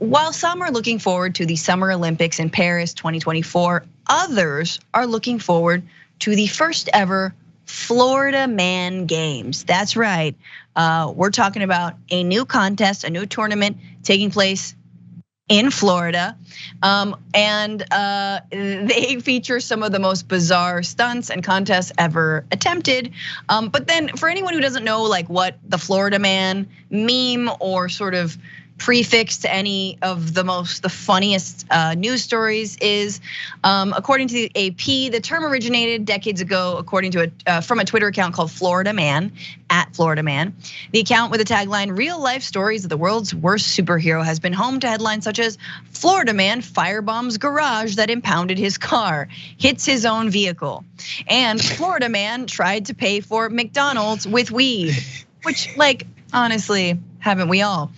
while some are looking forward to the Summer Olympics in Paris 2024, others are looking forward to the first ever Florida Man Games. That's right. We're talking about a new contest, a new tournament taking place in Florida, and they feature some of the most bizarre stunts and contests ever attempted. But then, for anyone who doesn't know, like what the Florida Man meme or sort of prefix to any of the funniest news stories is, according to the AP, the term originated decades ago, according to from a Twitter account called Florida Man, @FloridaMan. The account with the tagline "Real life stories of the world's worst superhero" has been home to headlines such as "Florida Man firebombs garage that impounded his car, hits his own vehicle," and "Florida Man tried to pay for McDonald's with weed," which, like, honestly, haven't we all?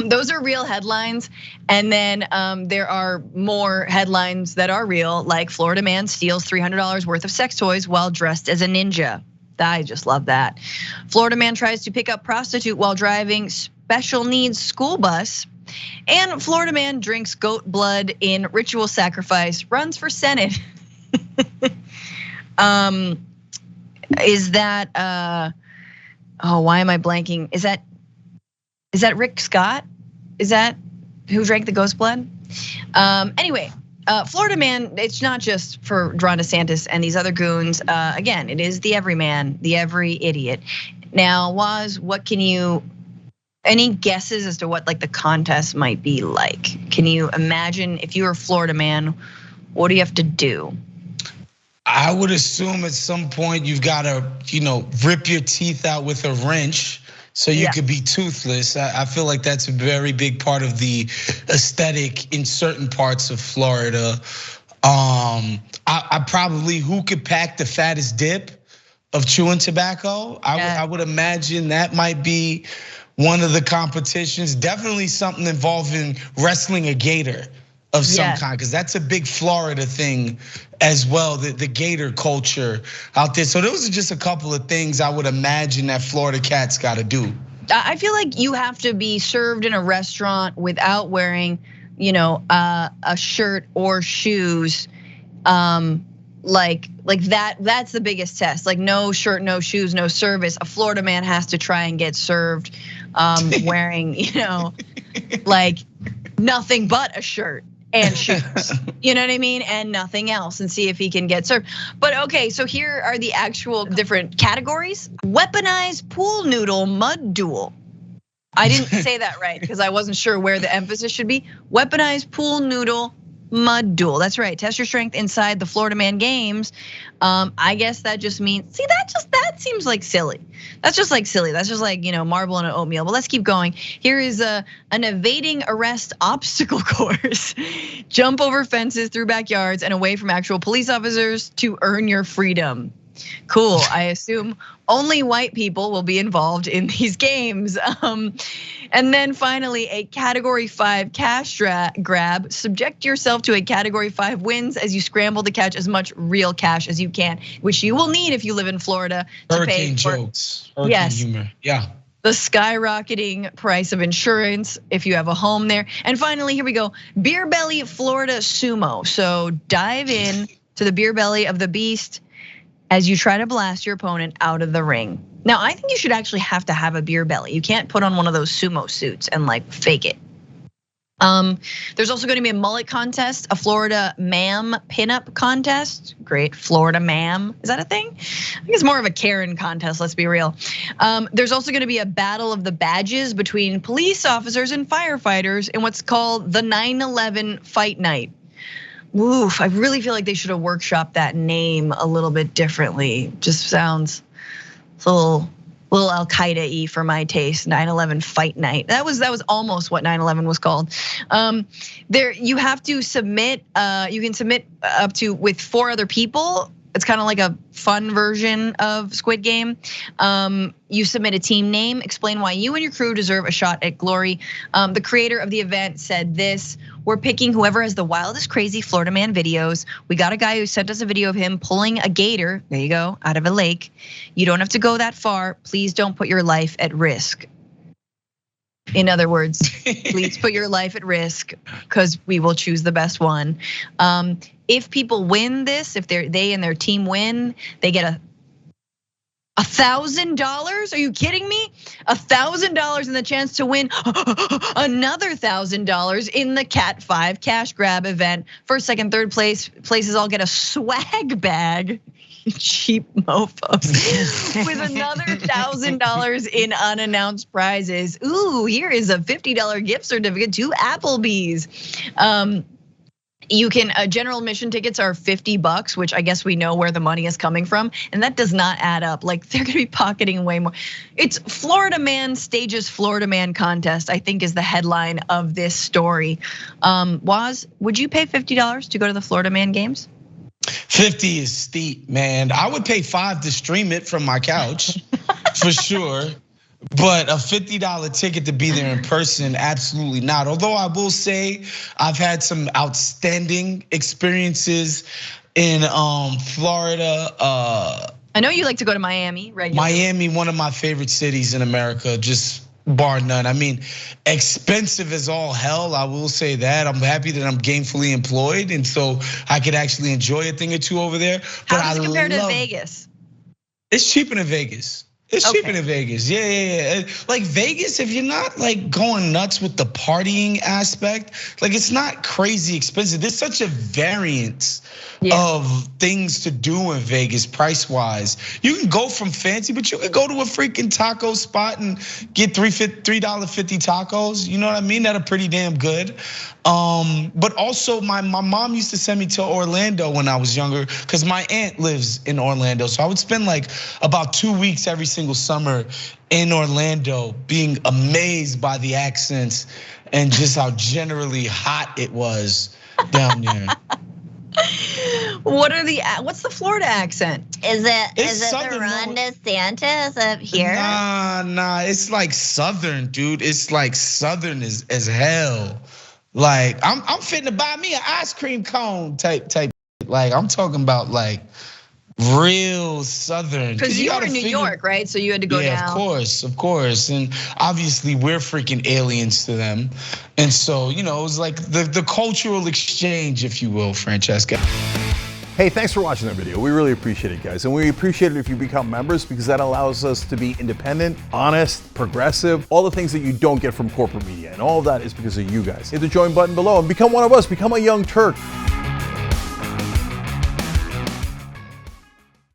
Those are real headlines. And then there are more headlines that are real, like Florida Man steals $300 worth of sex toys while dressed as a ninja. I just love that. Florida Man tries to pick up prostitute while driving special needs school bus. And Florida Man drinks goat blood in ritual sacrifice, runs for Senate. Is that, why am I blanking? Is that Rick Scott? Is that who drank the ghost blood? Anyway, Florida Man, it's not just for Ron DeSantis and these other goons. Again, it is the everyman, the every idiot. Now, Waz, any guesses as to what like the contest might be like? Can you imagine if you were Florida Man, what do you have to do? I would assume at some point you've got to, rip your teeth out with a wrench so you could be toothless. I feel like that's a very big part of the aesthetic in certain parts of Florida. I probably, who could pack the fattest dip of chewing tobacco? I would imagine that might be one of the competitions. Definitely something involving wrestling a gator of some kind, because that's a big Florida thing as well, the gator culture out there. So those are just a couple of things I would imagine that Florida cats got to do. I feel like you have to be served in a restaurant without wearing, a shirt or shoes. Like that, that's the biggest test. Like no shirt, no shoes, no service. A Florida Man has to try and get served wearing, like nothing but a shirt and shoes, you know what I mean? And nothing else, and see if he can get served. But okay, so here are the actual different categories. Weaponized pool noodle mud duel. I didn't say that right because I wasn't sure where the emphasis should be. Weaponized pool noodle mud duel. That's right. Test your strength inside the Florida Man Games. I guess that just means, that seems like silly. That's just like silly. That's just like, marble and an oatmeal. But let's keep going. Here is an evading arrest obstacle course. Jump over fences, through backyards, and away from actual police officers to earn your freedom. Cool. I assume only white people will be involved in these games. And then finally, a category 5 cash grab. Subject yourself to a category 5 wins as you scramble to catch as much real cash as you can, which you will need if you live in Florida to pay for jokes, hurricane humor. Yeah. The skyrocketing price of insurance if you have a home there. And finally, here we go. Beer belly Florida Sumo. So dive in to the beer belly of the beast as you try to blast your opponent out of the ring. Now, I think you should actually have to have a beer belly. You can't put on one of those sumo suits and like fake it. There's also gonna be a mullet contest, a Florida ma'am pinup contest. Great, Florida ma'am, is that a thing? I think it's more of a Karen contest, let's be real. There's also gonna be a battle of the badges between police officers and firefighters in what's called the 9/11 fight night. Oof, I really feel like they should have workshopped that name a little bit differently. Just sounds a little Al-Qaeda-y for my taste. 9/11 fight night. That was almost what 9/11 was called. There you have to submit. You can submit up to with 4 other people. It's kind of like a fun version of Squid Game. You submit a team name, explain why you and your crew deserve a shot at glory. The creator of the event said this: "We're picking whoever has the wildest, crazy Florida Man videos. We got a guy who sent us a video of him pulling a gator, there you go, out of a lake. You don't have to go that far. Please don't put your life at risk." In other words, please put your life at risk because we will choose the best one. If people win this, if they and their team win, they get $1,000? Are you kidding me? $1,000 and the chance to win another $1,000 in the Cat 5 cash grab event. First, second, third places all get a swag bag. Cheap mofos. With another $1,000 in unannounced prizes. Ooh, here is a $50 gift certificate to Applebee's. You can, general admission tickets are $50, which I guess we know where the money is coming from. And that does not add up. Like they're gonna be pocketing way more. It's Florida Man stages Florida Man contest, I think is the headline of this story. Woz, would you pay $50 to go to the Florida Man games? 50 is steep, man. I would pay $5 to stream it from my couch, for sure. But a $50 ticket to be there in person, absolutely not. Although I will say I've had some outstanding experiences in Florida. I know you like to go to Miami regularly. Miami, one of my favorite cities in America, just bar none. I mean, expensive as all hell, I will say that. I'm happy that I'm gainfully employed, and so I could actually enjoy a thing or two over there. But how does it compare to Vegas? It's cheaper than Vegas. It's cheaper than Vegas, yeah. Like Vegas, if you're not like going nuts with the partying aspect, like it's not crazy expensive. There's such a variance of things to do in Vegas price-wise. You can go from fancy, but you can go to a freaking taco spot and get $3.50 tacos. You know what I mean? That are pretty damn good. But also my mom used to send me to Orlando when I was younger because my aunt lives in Orlando. So I would spend like about 2 weeks every single summer in Orlando being amazed by the accents and just how generally hot it was down there. What's the Florida accent? Is it the Ron DeSantis up here? Nah, it's like Southern, dude. It's like Southern as hell. Like I'm fitting to buy me an ice cream cone type. Like I'm talking about like real Southern. Because you were in New York, right? So you had to go down. Yeah, of course. And obviously we're freaking aliens to them. And so, it was like the cultural exchange, if you will, Francesca. Hey, thanks for watching that video. We really appreciate it, guys. And we appreciate it if you become members because that allows us to be independent, honest, progressive, all the things that you don't get from corporate media. And all of that is because of you guys. Hit the join button below and become one of us, become a Young Turk.